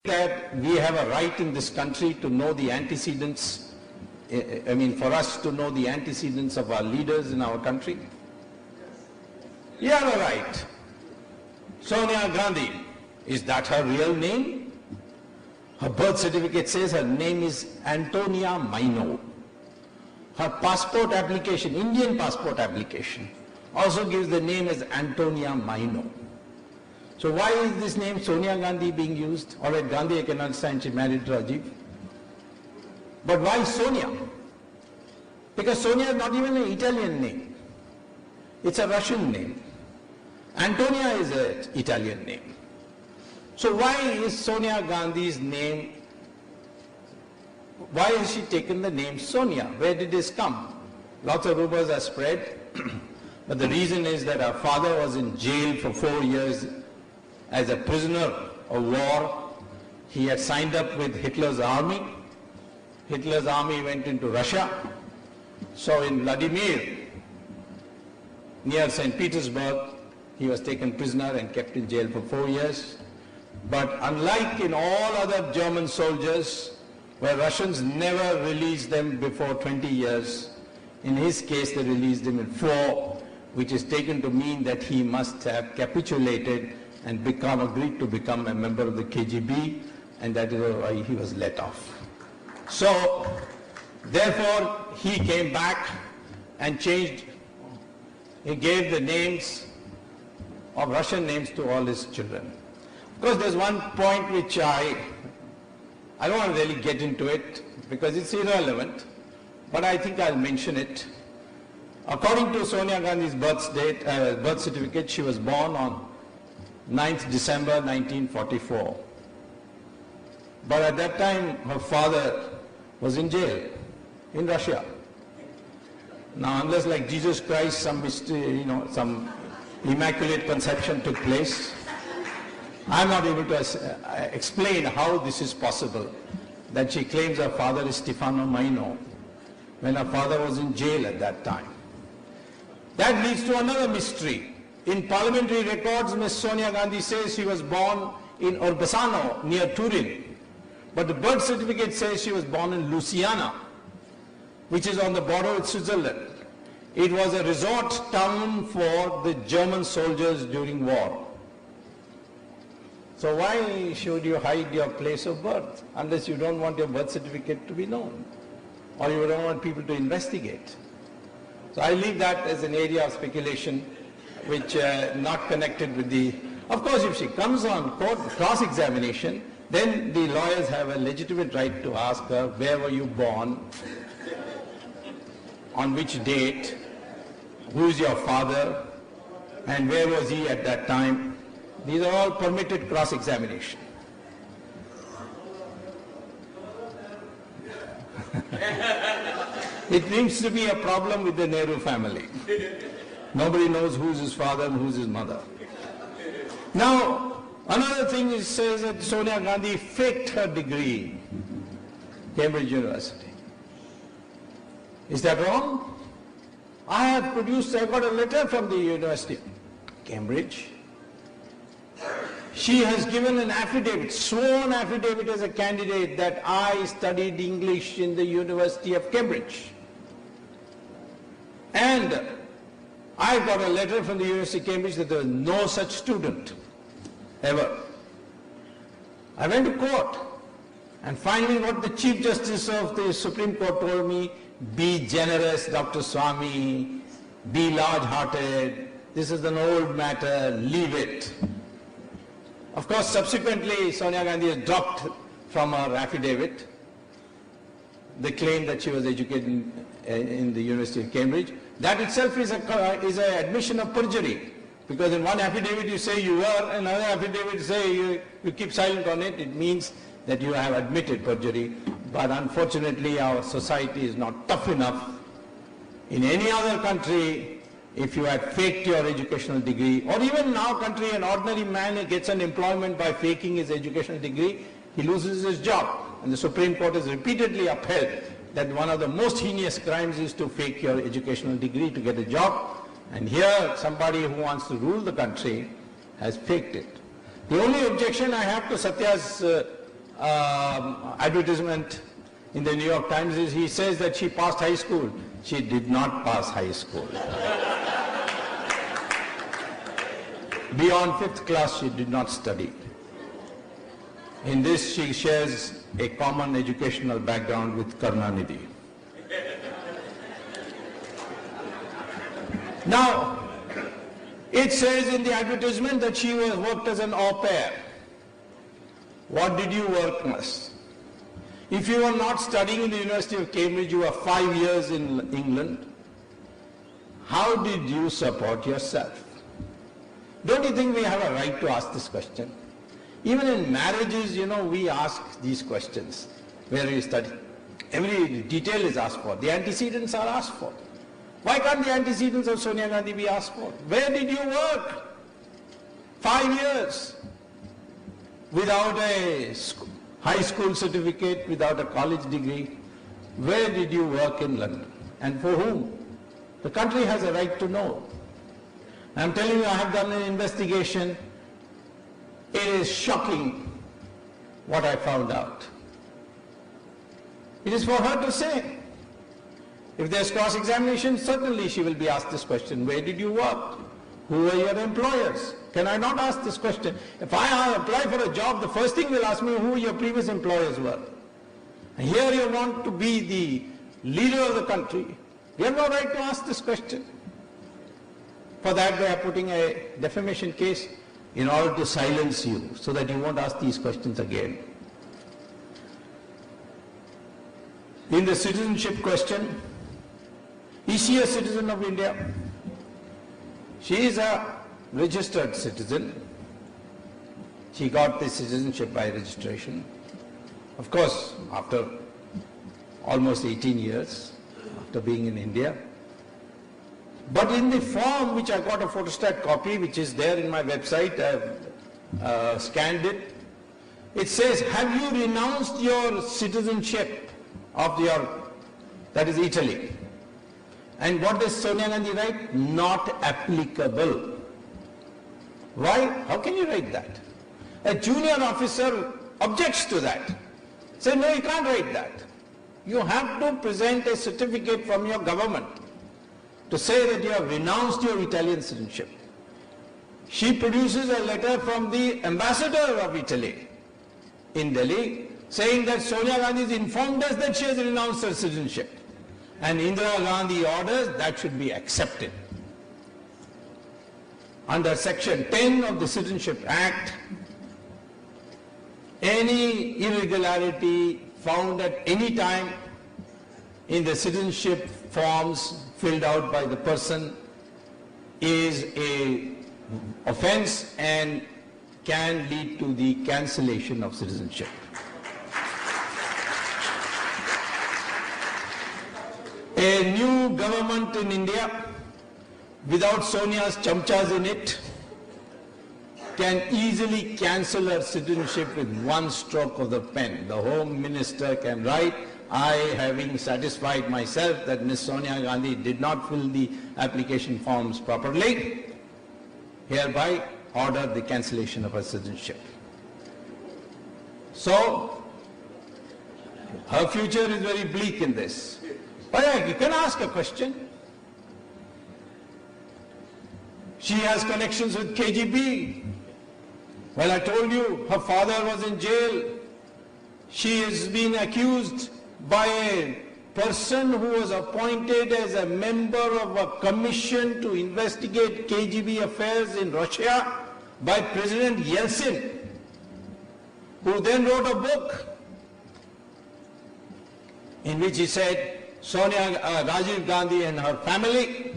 that we have a right in this country to know the antecedents, for us to know the antecedents of our leaders in our country? You have a right. Sonia Gandhi, is that her real name? Her birth certificate says her name is Antonia Maino. Her passport application, Indian passport application, also gives the name as Antonia Maino. So why is this name Sonia Gandhi being used? All right, Gandhi, I can understand, she married Rajiv. But why Sonia? Because Sonia is not even an Italian name. It's a Russian name. Antonia is an Italian name. So why is Sonia Gandhi's name, why has she taken the name Sonia? Where did this come? Lots of rumors are spread. But the reason is that her father was in jail for 4 years as a prisoner of war. He had signed up with Hitler's army. Hitler's army went into Russia. So in Vladimir, near St. Petersburg, he was taken prisoner and kept in jail for 4 years. But unlike in all other German soldiers, where Russians never released them before 20 years, in his case they released him in 4, which is taken to mean that he must have capitulated and agreed to become a member of the KGB, and that is why he was let off. So, therefore, he came back and changed, he gave the names of Russian names to all his children. Of course, there's one point which I don't want to really get into it because it's irrelevant, but I think I'll mention it. According to Sonia Gandhi's birth certificate, she was born on 9th December 1944. But at that time, her father was in jail in Russia. Now, unless like Jesus Christ, some mystery, some immaculate conception took place, I'm not able to explain how this is possible, that she claims her father is Stefano Maino, when her father was in jail at that time. That leads to another mystery. In parliamentary records, Ms. Sonia Gandhi says she was born in Orbassano, near Turin. But the birth certificate says she was born in Louisiana, which is on the border with Switzerland. It was a resort town for the German soldiers during war. So why should you hide your place of birth unless you don't want your birth certificate to be known or you don't want people to investigate? So I leave that as an area of speculation which not connected with the... Of course, if she comes on court cross-examination, then the lawyers have a legitimate right to ask her, where were you born, on which date, who is your father, and where was he at that time. These are all permitted cross-examination. It seems to be a problem with the Nehru family. Nobody knows who's his father and who's his mother. Now, another thing is says that Sonia Gandhi faked her degree, Cambridge University. Is that wrong? I got a letter from the University of Cambridge. She has given an affidavit, sworn affidavit as a candidate that I studied English in the University of Cambridge. And I got a letter from the University of Cambridge that there was no such student, ever. I went to court, and finally what the Chief Justice of the Supreme Court told me, be generous, Dr. Swamy, be large-hearted, this is an old matter, leave it. Of course, subsequently, Sonia Gandhi has dropped from her affidavit the claim that she was educated in the University of Cambridge. That itself is an admission of perjury, because in one affidavit you say you were, another affidavit you say you keep silent on it. It means that you have admitted perjury. But unfortunately, our society is not tough enough. In any other country, if you had faked your educational degree, or even in our country, an ordinary man gets an employment by faking his educational degree, he loses his job. And the Supreme Court has repeatedly upheld that one of the most heinous crimes is to fake your educational degree to get a job. And here, somebody who wants to rule the country has faked it. The only objection I have to Satya's advertisement in the New York Times is he says that she passed high school. She did not pass high school. Beyond 5th class, she did not study. In this, she shares a common educational background with Karunanidhi. Now, it says in the advertisement that she worked as an au pair. What did you work, miss? If you were not studying in the University of Cambridge, you were 5 years in England, how did you support yourself? Don't you think we have a right to ask this question? Even in marriages, we ask these questions. Where you study? Every detail is asked for. The antecedents are asked for. Why can't the antecedents of Sonia Gandhi be asked for? Where did you work? 5 years. Without a high school certificate, without a college degree. Where did you work in London? And for whom? The country has a right to know. I'm telling you, I have done an investigation. It is shocking what I found out. It is for her to say. If there's cross-examination, certainly she will be asked this question. Where did you work? Who were your employers? Can I not ask this question? If I apply for a job, the first thing they'll ask me who your previous employers were. And here you want to be the leader of the country. We have no right to ask this question. For that, they are putting a defamation case in order to silence you, so that you won't ask these questions again. In the citizenship question, is she a citizen of India? She is a registered citizen. She got the citizenship by registration. Of course, after almost 18 years, after being in India. But in the form which I got a photostat copy, which is there in my website, I've scanned it. It says, have you renounced your citizenship of that is Italy? And what does Sonia Gandhi write? Not applicable. Why? How can you write that? A junior officer objects to that. Say, no, you can't write that. You have to present a certificate from your government to say that you have renounced your Italian citizenship. She produces a letter from the ambassador of Italy in Delhi saying that Sonia Gandhi has informed us that she has renounced her citizenship. And Indira Gandhi orders that should be accepted. Under Section 10 of the Citizenship Act, any irregularity found at any time in the citizenship forms filled out by the person is an offense and can lead to the cancellation of citizenship. A new government in India, without Sonia's chamchas in it, can easily cancel her citizenship with one stroke of the pen. The Home Minister can write, I, having satisfied myself that Ms. Sonia Gandhi did not fill the application forms properly, hereby order the cancellation of her citizenship. So, her future is very bleak in this. But you can ask a question. She has connections with KGB. Well, I told you, her father was in jail. She has been accused by a person who was appointed as a member of a commission to investigate KGB affairs in Russia by President Yeltsin, who then wrote a book in which he said Rajiv Gandhi and her family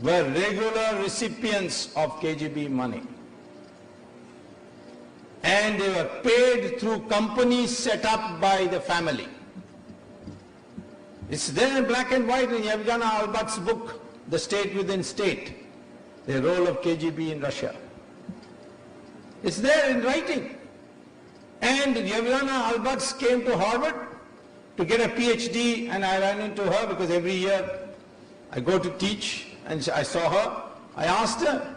were regular recipients of KGB money. And they were paid through companies set up by the family. It's there in black and white in Yevgeny Albat's book, The State Within State, the role of KGB in Russia. It's there in writing. And Yevgeny Albat came to Harvard to get a PhD, and I ran into her because every year I go to teach, and I saw her. I asked her.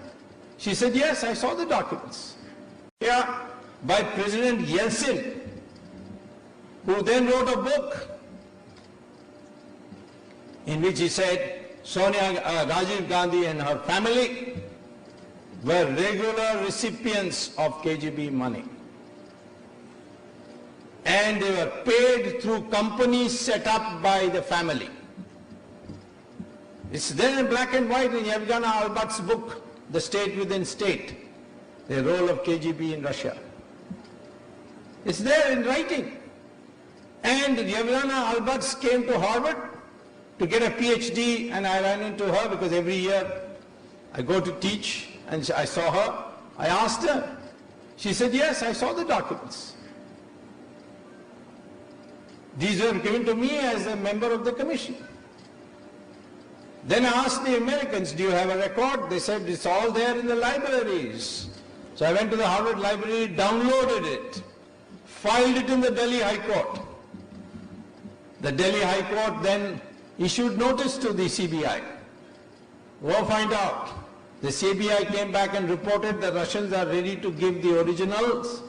She said, yes, I saw the documents. Yeah, by President Yeltsin, who then wrote a book in which he said Rajiv Gandhi and her family were regular recipients of KGB money. And they were paid through companies set up by the family. It's there in black and white in Yevgeny Albat's book, The State Within State, the role of KGB in Russia. It's there in writing. And Yevgeny Albat came to Harvard to get a PhD, and I ran into her because every year I go to teach, and I saw her. I asked her. She said, yes, I saw the documents. These were given to me as a member of the commission. Then I asked the Americans, do you have a record? They said, it's all there in the libraries. So I went to the Harvard Library, downloaded it, filed it in the Delhi High Court. The Delhi High Court then issued notice to the CBI. Go find out. The CBI came back and reported the Russians are ready to give the originals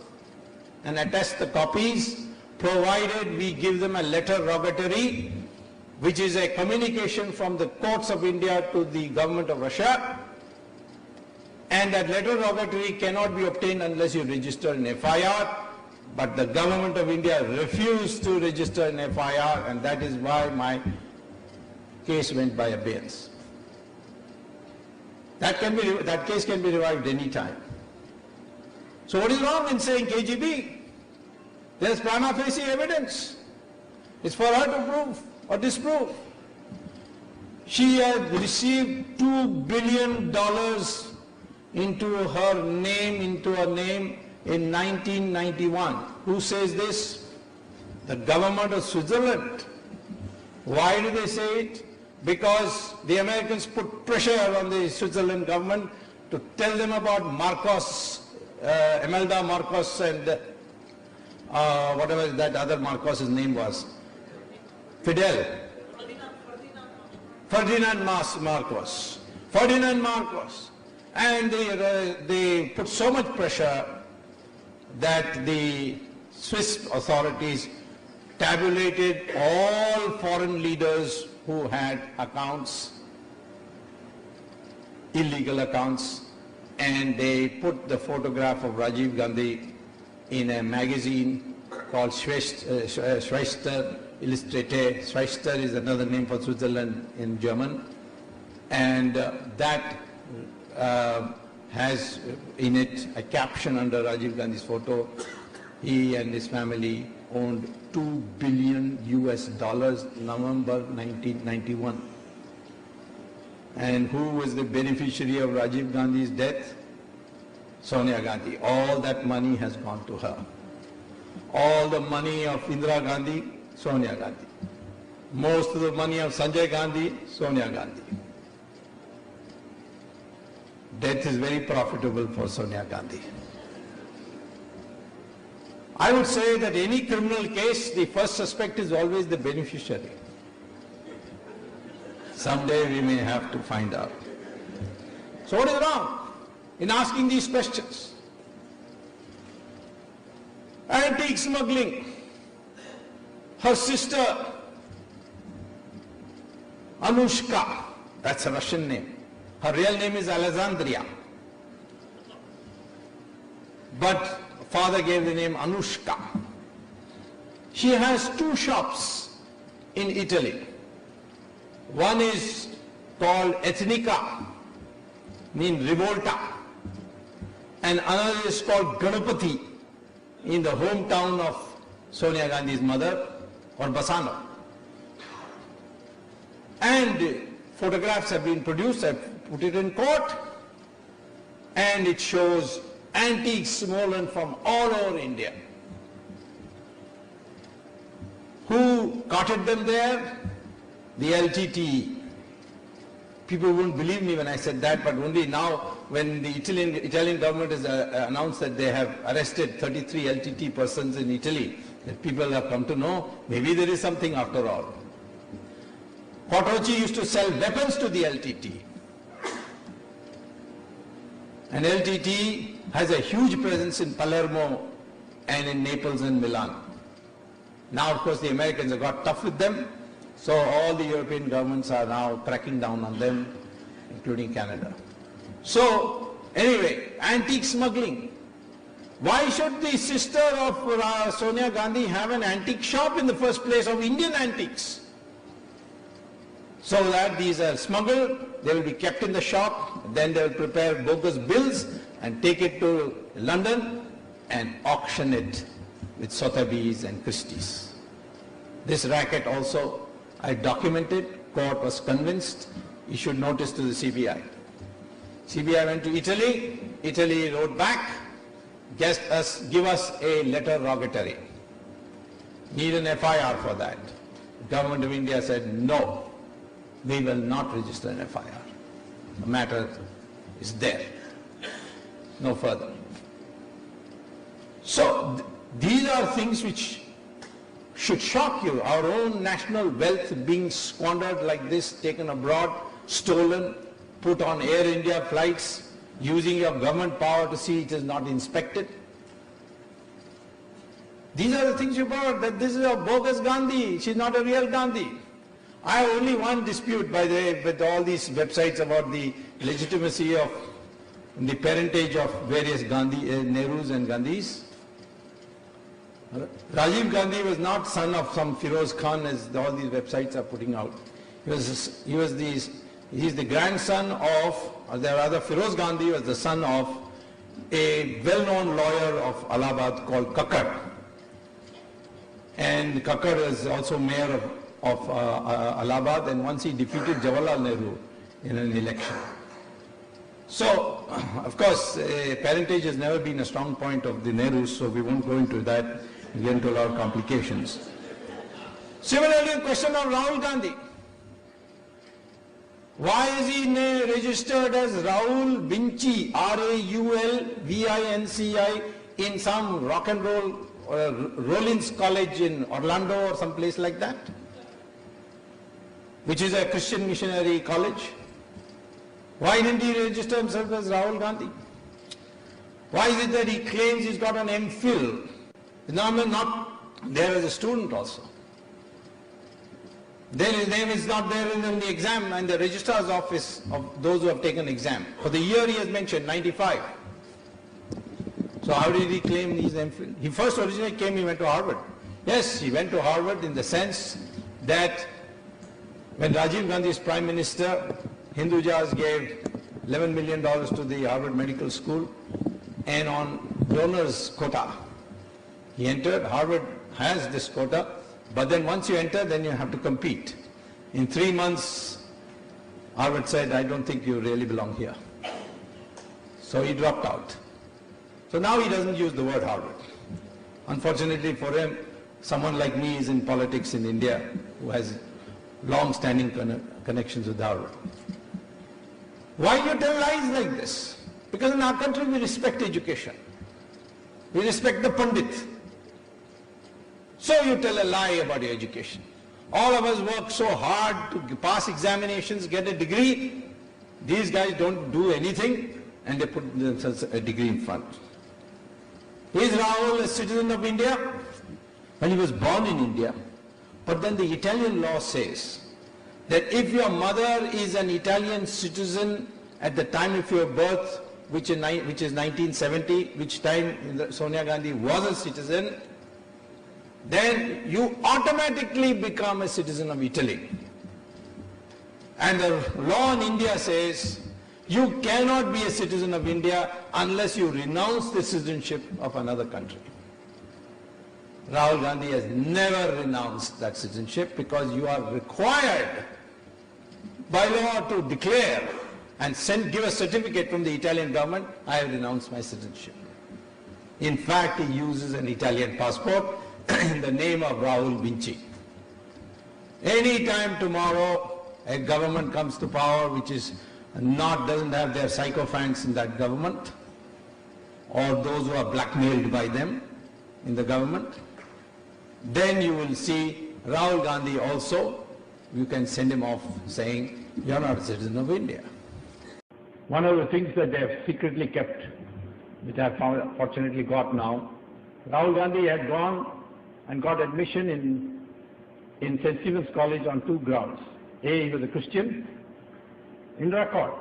and attest the copies, provided we give them a letter rogatory, which is a communication from the courts of India to the government of Russia. And that letter rogatory cannot be obtained unless you register an FIR. But the government of India refused to register an FIR, and that is why my case went by abeyance. That case can be revived any time. So what is wrong in saying KGB? There is prima facie evidence. It's for her to prove or disprove. She had received $2 billion into her name in 1991. Who says this? The government of Switzerland. Why do they say it? Because the Americans put pressure on the Switzerland government to tell them about Marcos, Imelda Marcos, and whatever that other Marcos's name was. Ferdinand Marcos. And they put so much pressure that the Swiss authorities tabulated all foreign leaders who had accounts, illegal accounts, and they put the photograph of Rajiv Gandhi in a magazine called Schwester Illustrated. Schwester is another name for Switzerland in German. And that has in it a caption under Rajiv Gandhi's photo. He and his family owned $2 billion November 1991. And who was the beneficiary of Rajiv Gandhi's death? Sonia Gandhi. All that money has gone to her. All the money of Indira Gandhi, Sonia Gandhi. Most of the money of Sanjay Gandhi, Sonia Gandhi. Death is very profitable for Sonia Gandhi. I would say that any criminal case, the first suspect is always the beneficiary. Someday we may have to find out. So what is wrong in asking these questions? Antique smuggling. Her sister, Anushka, that's a Russian name. Her real name is Alexandria. But father gave the name Anushka. She has two shops in Italy. One is called Ethnica, means Revolta, and another is called Ganapati, in the hometown of Sonia Gandhi's mother, or Bassano. And photographs have been produced, I've put it in court, and it shows antiques stolen from all over India. Who carted them there? The LTTE. People wouldn't believe me when I said that, but only now when the Italian government has announced that they have arrested 33 LTT persons in Italy, that people have come to know maybe there is something after all. Quattrocchi used to sell weapons to the LTT. And LTT has a huge presence in Palermo and in Naples and Milan. Now, of course, the Americans have got tough with them, so all the European governments are now cracking down on them, including Canada. So, anyway, antique smuggling. Why should the sister of Sonia Gandhi have an antique shop in the first place of Indian antiques? So that these are smuggled, they will be kept in the shop, then they will prepare bogus bills and take it to London and auction it with Sotheby's and Christie's. This racket also I documented, court was convinced, issued notice to the CBI. CBI went to Italy, Italy wrote back, give us a letter rogatory. Need an FIR for that. Government of India said no. We will not register an FIR. The matter is there. No further. So these are things which should shock you. Our own national wealth being squandered like this, taken abroad, stolen, put on Air India flights, using your government power to see it is not inspected. These are the things you brought, that this is a bogus Gandhi. She's not a real Gandhi. I have only one dispute, by the way, with all these websites about the legitimacy of the parentage of various Nehrus and Gandhis. Rajiv Gandhi was not son of some Firoz Khan, as all these websites are putting out. He's the grandson of, or rather Firoz Gandhi was the son of a well-known lawyer of Allahabad called Kakkar. And Kakkar is also mayor of Allahabad, and once he defeated Jawaharlal Nehru in an election. So, of course, parentage has never been a strong point of the Nehrus, so we won't go into that and get into a lot of complications. Similarly, the question of Rahul Gandhi. Why is he registered as Rahul Vinci, R-A-U-L-V-I-N-C-I, in some rock and roll Rollins College in Orlando or some place like that, which is a Christian missionary college? Why didn't he register himself as Rahul Gandhi? Why is it that he claims he's got an MPhil? His name is not there as a student also. Then his name is not there in the exam and the registrar's office of those who have taken exam. For the year he has mentioned, 95. So how did he claim he's MPhil? He first originally came, he went to Harvard. Yes, he went to Harvard in the sense that when Rajiv Gandhi is Prime Minister, Hindujas gave $11 million to the Harvard Medical School, and on donors quota. He entered. Harvard has this quota, but then once you enter, then you have to compete. In 3 months, Harvard said, I don't think you really belong here. So he dropped out. So now he doesn't use the word Harvard. Unfortunately for him, someone like me is in politics in India who has long-standing connections with Harvard. Why do you tell lies like this? Because in our country we respect education. We respect the Pandit. So you tell a lie about your education. All of us work so hard to pass examinations, get a degree. These guys don't do anything and they put themselves a degree in front. Is Rahul a citizen of India? Well, he was born in India. But then the Italian law says that if your mother is an Italian citizen at the time of your birth, which is 1970, which time Sonia Gandhi was a citizen, then you automatically become a citizen of Italy. And the law in India says you cannot be a citizen of India unless you renounce the citizenship of another country. Rahul Gandhi has never renounced that citizenship because you are required by law to declare and give a certificate from the Italian government, I have renounced my citizenship. In fact, he uses an Italian passport in the name of Rahul Vinci. Any time tomorrow a government comes to power which is doesn't have their sycophants in that government, or those who are blackmailed by them in the government, then you will see Rahul Gandhi also, you can send him off saying, you're not a citizen of India. One of the things that they have secretly kept, which I have fortunately got now, Rahul Gandhi had gone and got admission in St. Stephen's College on two grounds. A, he was a Christian, in record,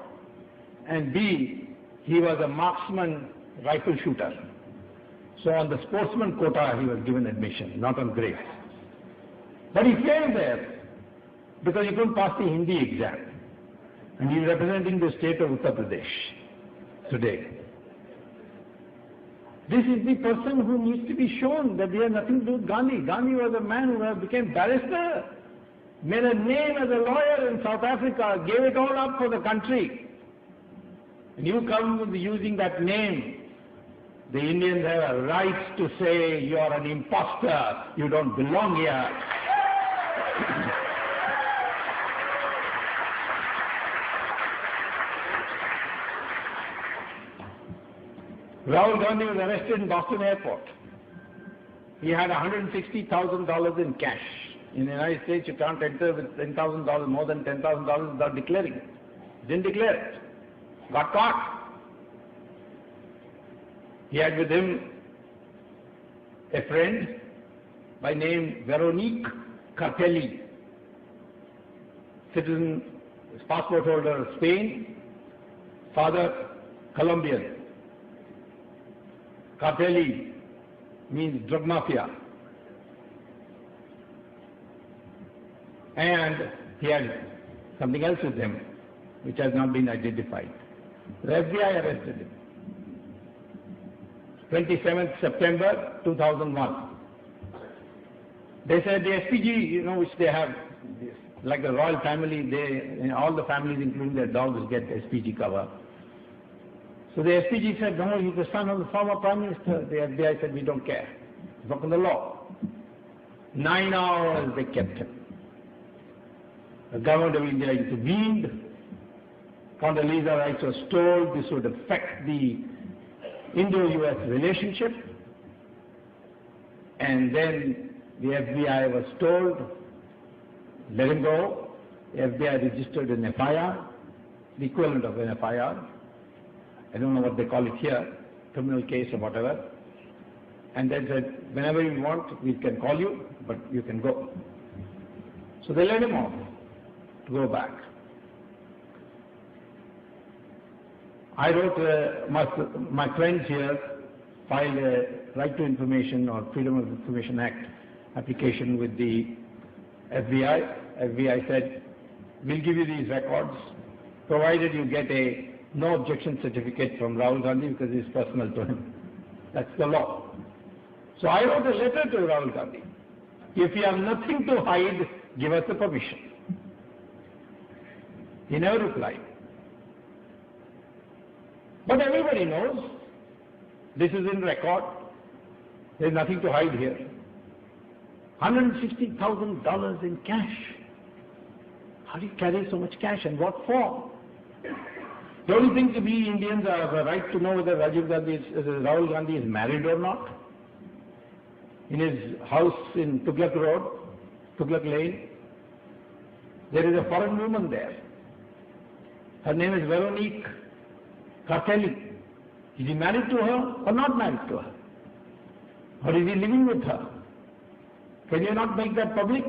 and B, he was a marksman rifle shooter. So on the sportsman quota he was given admission, not on grades. But he failed there because he couldn't pass the Hindi exam. And he is representing the state of Uttar Pradesh today. This is the person who needs to be shown that he has nothing to do with Gandhi. Gandhi was a man who became barrister, made a name as a lawyer in South Africa, gave it all up for the country. And you come with using that name, the Indians have a right to say you are an imposter, you don't belong here. Rahul Gandhi was arrested in Boston airport. He had $160,000 in cash. In the United States, you can't enter with $10,000, more than $10,000 without declaring it. Didn't declare it. Got caught. He had with him a friend by name Veronique Cartelli, citizen, passport holder of Spain, father Colombian. Cartelli means drug mafia. And he had something else with him, which has not been identified. The FBI arrested him. 27th September 2001. They said the SPG, which they have, like the royal family, all the families, including their dogs, get SPG cover. So the SPG said, no, he's the son of the former Prime Minister. The FBI said, we don't care. It's broken the law. 9 hours they kept him. The government of India intervened. Condoleezza Rice was told this would affect the Indo-US relationship. And then the FBI was told, let him go. The FBI registered an FIR, the equivalent of an FIR. I don't know what they call it here, criminal case or whatever. And then said, whenever you want, we can call you, but you can go. So they let him off to go back. I wrote, my friends here filed a Right to Information or Freedom of Information Act application with the FBI. FBI said, we'll give you these records, provided you get a no objection certificate from Rahul Gandhi because it's personal to him. That's the law. So I wrote a letter to Rahul Gandhi. If you have nothing to hide, give us the permission. He never replied. But everybody knows this is in record. There's nothing to hide here. $160,000 in cash. How do you carry so much cash and what for? The only thing to be Indians have a right to know whether Rahul Gandhi is married or not. In his house in Tughlaq Road, Tughlaq Lane, there is a foreign woman there. Her name is Veronique Cartelli. Is he married to her or not married to her? Or is he living with her? Can you not make that public?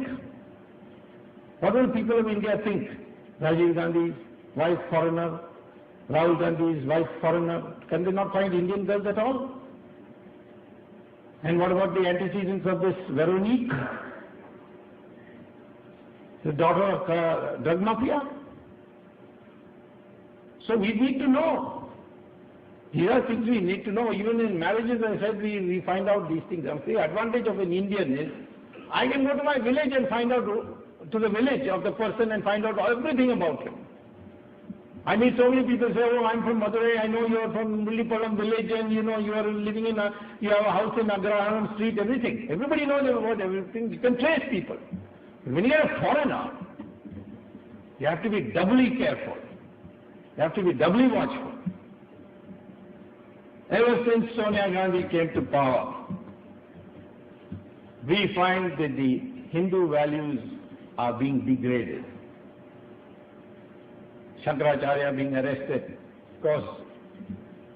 What will people of India think? Rajiv Gandhi's wife foreigner, Rahul Gandhi's wife foreigner. Can they not find Indian girls at all? And what about the antecedents of this Veronique? The daughter of drug mafia? So we need to know. These are things we need to know. Even in marriages, I said, we find out these things. The advantage of an Indian is, I can go to my village and find out, to the village of the person and find out everything about him. I meet so many people say, oh, I'm from Madurai, I know you're from Mullipalam village and you are living in you have a house in Agraharam street, everything. Everybody knows about everything. You can trace people. But when you're a foreigner, you have to be doubly careful. You have to be doubly watchful. Ever since Sonia Gandhi came to power, we find that the Hindu values are being degraded. Shankaracharya being arrested. Of course,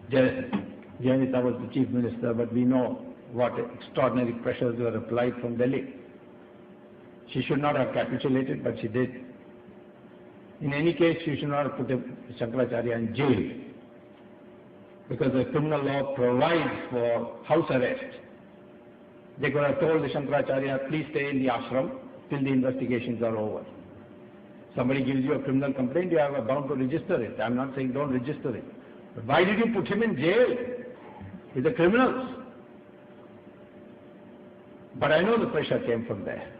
Jayalalitha was the chief minister, but we know what extraordinary pressures were applied from Delhi. She should not have capitulated, but she did. In any case, she should not have put Shankaracharya in jail, because the criminal law provides for house arrest. They could have told the Shankaracharya, please stay in the ashram till the investigations are over. Somebody gives you a criminal complaint, you are bound to register it. I'm not saying don't register it. But why did you put him in jail with the criminals? But I know the pressure came from there.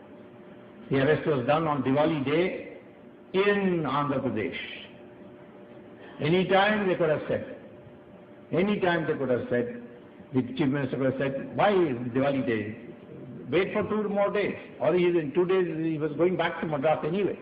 The arrest was done on Diwali day in Andhra Pradesh. Any time they could have said, the Chief Minister could have said, why Diwali day? Wait for 2 more days. Or in 2 days he was going back to Madras anyway.